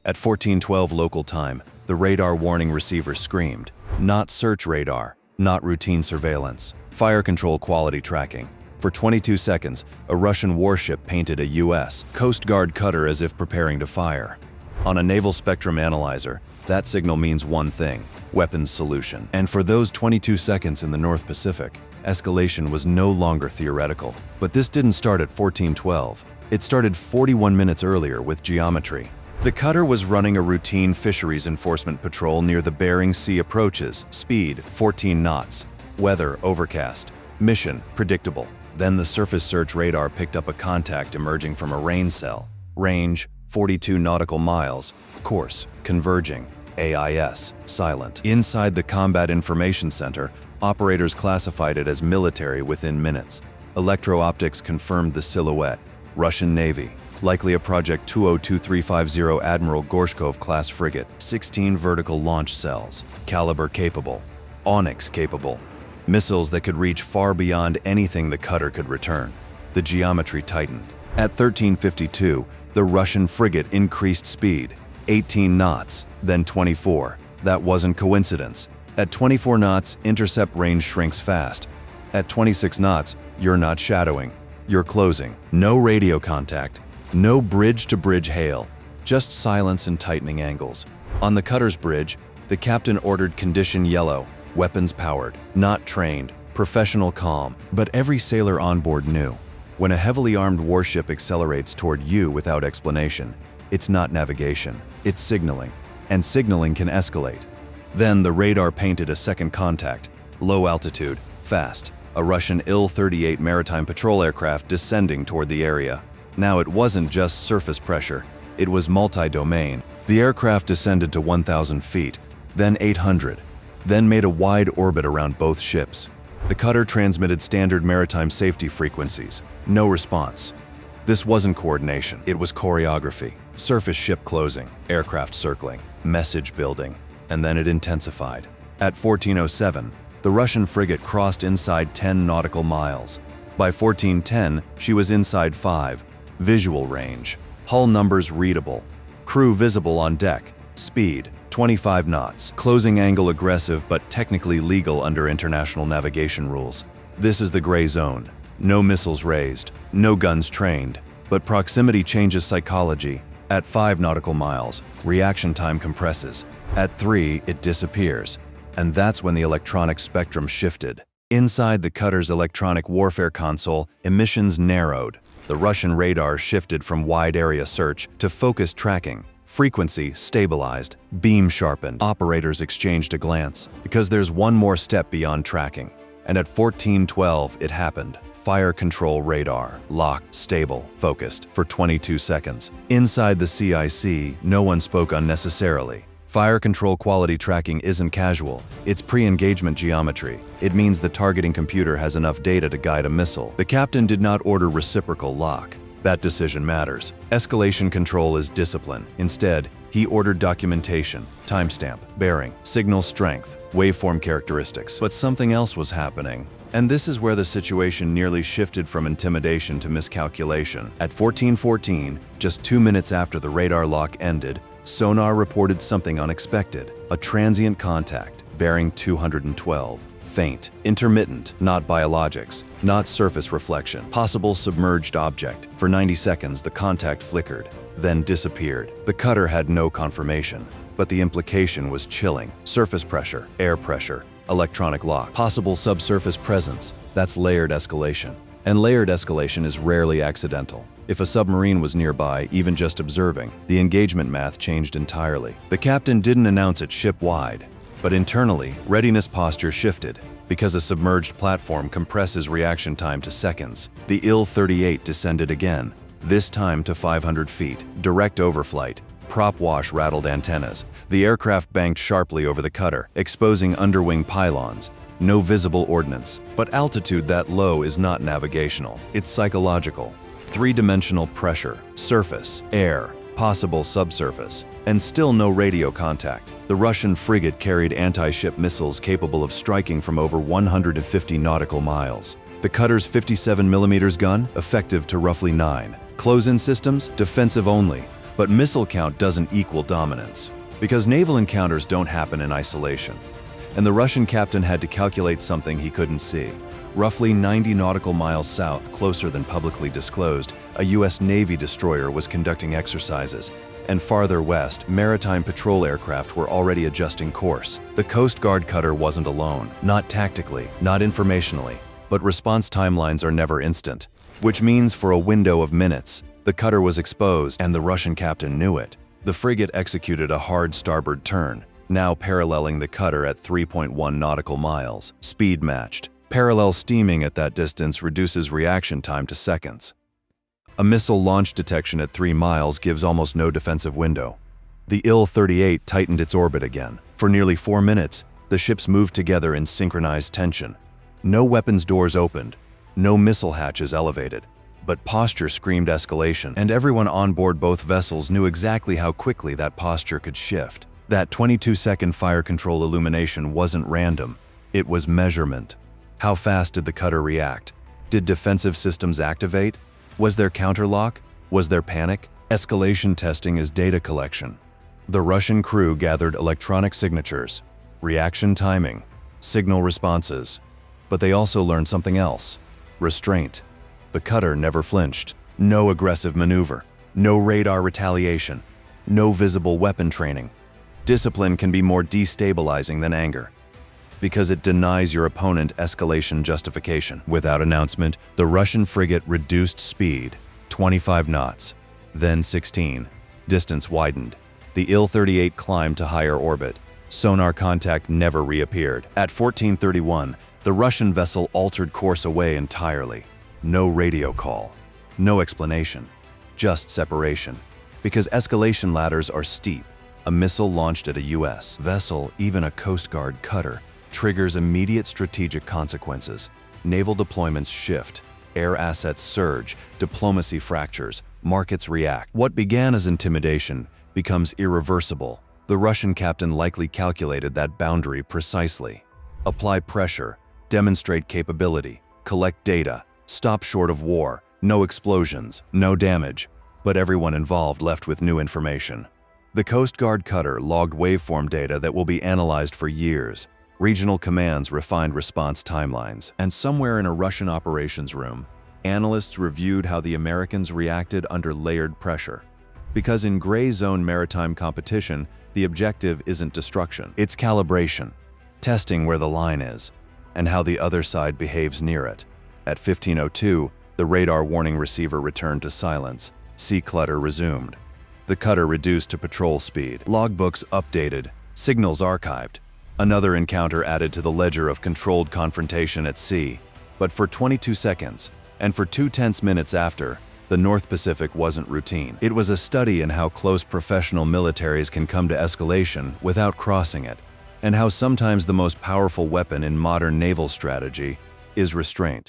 At 14:12 local time, the radar warning receiver screamed, "Not search radar, not routine surveillance, fire control quality tracking." For 22 seconds, a Russian warship painted a U.S. coastguard cutter as if preparing to fire. On a naval spectrum analyzer, that signal means one thing: weapons solution. And for those 22 seconds in the North Pacific, escalation was no longer theoretical. But this didn't start at 14:12. It started 41 minutes earlier with geometry. The cutter was running a routine fisheries enforcement patrol near the Bering Sea approaches, speed 14 knots, weather overcast, mission predictable. Then the surface search radar picked up a contact emerging from a rain cell. Range 42 nautical miles, course converging, AIS silent. Inside the Combat Information Center, operators classified it as military within minutes. Electro-optics confirmed the silhouette, Russian Navy, likely a Project 202350 Admiral Gorshkov-class frigate, 16 vertical launch cells, caliber capable, Onyx capable, missiles that could reach far beyond anything the cutter could return. The geometry tightened. At 13:52, the Russian frigate increased speed, 18 knots, then 24. That wasn't coincidence. At 24 knots, intercept range shrinks fast. At 26 knots, you're not shadowing, you're closing. No radio contact, no bridge-to-bridge hail, just silence and tightening angles. On the cutter's bridge, the captain ordered condition yellow, weapons powered, not trained, professional calm. But every sailor on board knew, when a heavily armed warship accelerates toward you without explanation, it's not navigation, it's signaling, and signaling can escalate. Then the radar painted a second contact, low altitude, fast, a Russian Il-38 maritime patrol aircraft descending toward the area. Now it wasn't just surface pressure, it was multi-domain. The aircraft descended to 1,000 feet, then 800, then made a wide orbit around both ships. The cutter transmitted standard maritime safety frequencies. No response. This wasn't coordination, it was choreography. Surface ship closing, aircraft circling, message building, and then it intensified. At 14:07, the Russian frigate crossed inside 10 nautical miles. By 14:10, she was inside 5. Visual range. Hull numbers readable. Crew visible on deck. Speed 25 knots. Closing angle aggressive but technically legal under international navigation rules. This is the gray zone. No missiles raised, no guns trained. But proximity changes psychology. At 5 nautical miles, reaction time compresses. At 3, it disappears. And that's when the electronic spectrum shifted. Inside the cutter's electronic warfare console, emissions narrowed. The Russian radar shifted from wide area search to focused tracking. Frequency stabilized, beam sharpened. Operators exchanged a glance, because there's one more step beyond tracking. And at 14:12, it happened. Fire control radar, locked, stable, focused, for 22 seconds. Inside the CIC, no one spoke unnecessarily. Fire control quality tracking isn't casual, it's pre-engagement geometry. It means the targeting computer has enough data to guide a missile. The captain did not order reciprocal lock. That decision matters. Escalation control is discipline. Instead, he ordered documentation, timestamp, bearing, signal strength, waveform characteristics. But something else was happening. And this is where the situation nearly shifted from intimidation to miscalculation. At 14:14, just 2 minutes after the radar lock ended, sonar reported something unexpected. A transient contact, bearing 212. Faint, intermittent, not biologics, not surface reflection, possible submerged object. For 90 seconds, the contact flickered, then disappeared. The cutter had no confirmation, but the implication was chilling. Surface pressure, air pressure, electronic lock, possible subsurface presence. That's layered escalation. And layered escalation is rarely accidental. If a submarine was nearby, even just observing, the engagement math changed entirely. The captain didn't announce it ship-wide, but internally, readiness posture shifted, because a submerged platform compresses reaction time to seconds. The Il-38 descended again, this time to 500 feet, direct overflight. Prop wash rattled antennas. The aircraft banked sharply over the cutter, exposing underwing pylons. No visible ordnance. But altitude that low is not navigational, it's psychological. Three-dimensional pressure, surface, air, possible subsurface, and still no radio contact. The Russian frigate carried anti-ship missiles capable of striking from over 150 nautical miles. The cutter's 57mm gun, effective to roughly 9. Close-in systems, defensive only. But missile count doesn't equal dominance, because naval encounters don't happen in isolation. And the Russian captain had to calculate something he couldn't see. Roughly 90 nautical miles south, closer than publicly disclosed, a U.S. Navy destroyer was conducting exercises, and farther west, maritime patrol aircraft were already adjusting course. The Coast Guard cutter wasn't alone, not tactically, not informationally, but response timelines are never instant, which means for a window of minutes, the cutter was exposed and the Russian captain knew it. The frigate executed a hard starboard turn, now paralleling the cutter at 3.1 nautical miles, speed matched. Parallel steaming at that distance reduces reaction time to seconds. A missile launch detection at 3 miles gives almost no defensive window. The Il-38 tightened its orbit again. For nearly 4 minutes, the ships moved together in synchronized tension. No weapons doors opened, no missile hatches elevated, but posture screamed escalation, and everyone on board both vessels knew exactly how quickly that posture could shift. That 22-second fire control illumination wasn't random, it was measurement. How fast did the cutter react? Did defensive systems activate? Was there counterlock? Was there panic? Escalation testing is data collection. The Russian crew gathered electronic signatures, reaction timing, signal responses. But they also learned something else: restraint. The cutter never flinched. No aggressive maneuver, no radar retaliation, no visible weapon training. Discipline can be more destabilizing than anger, because it denies your opponent escalation justification. Without announcement, the Russian frigate reduced speed, 25 knots, then 16. Distance widened. The Il-38 climbed to higher orbit. Sonar contact never reappeared. At 14:31, the Russian vessel altered course away entirely. No radio call, no explanation, just separation. Because escalation ladders are steep, a missile launched at a U.S. vessel, even a Coast Guard cutter, triggers immediate strategic consequences. Naval deployments shift, air assets surge, diplomacy fractures, markets react. What began as intimidation becomes irreversible. The Russian captain likely calculated that boundary precisely. Apply pressure, demonstrate capability, collect data, stop short of war, no explosions, no damage, but everyone involved left with new information. The Coast Guard cutter logged waveform data that will be analyzed for years. Regional commands refined response timelines, and somewhere in a Russian operations room, analysts reviewed how the Americans reacted under layered pressure. Because in gray zone maritime competition, the objective isn't destruction, it's calibration, testing where the line is, and how the other side behaves near it. At 15:02, the radar warning receiver returned to silence. Sea clutter resumed. The cutter reduced to patrol speed. Logbooks updated, signals archived. Another encounter added to the ledger of controlled confrontation at sea. But for 22 seconds, and for 2 tense minutes after, the North Pacific wasn't routine. It was a study in how close professional militaries can come to escalation without crossing it, and how sometimes the most powerful weapon in modern naval strategy is restraint.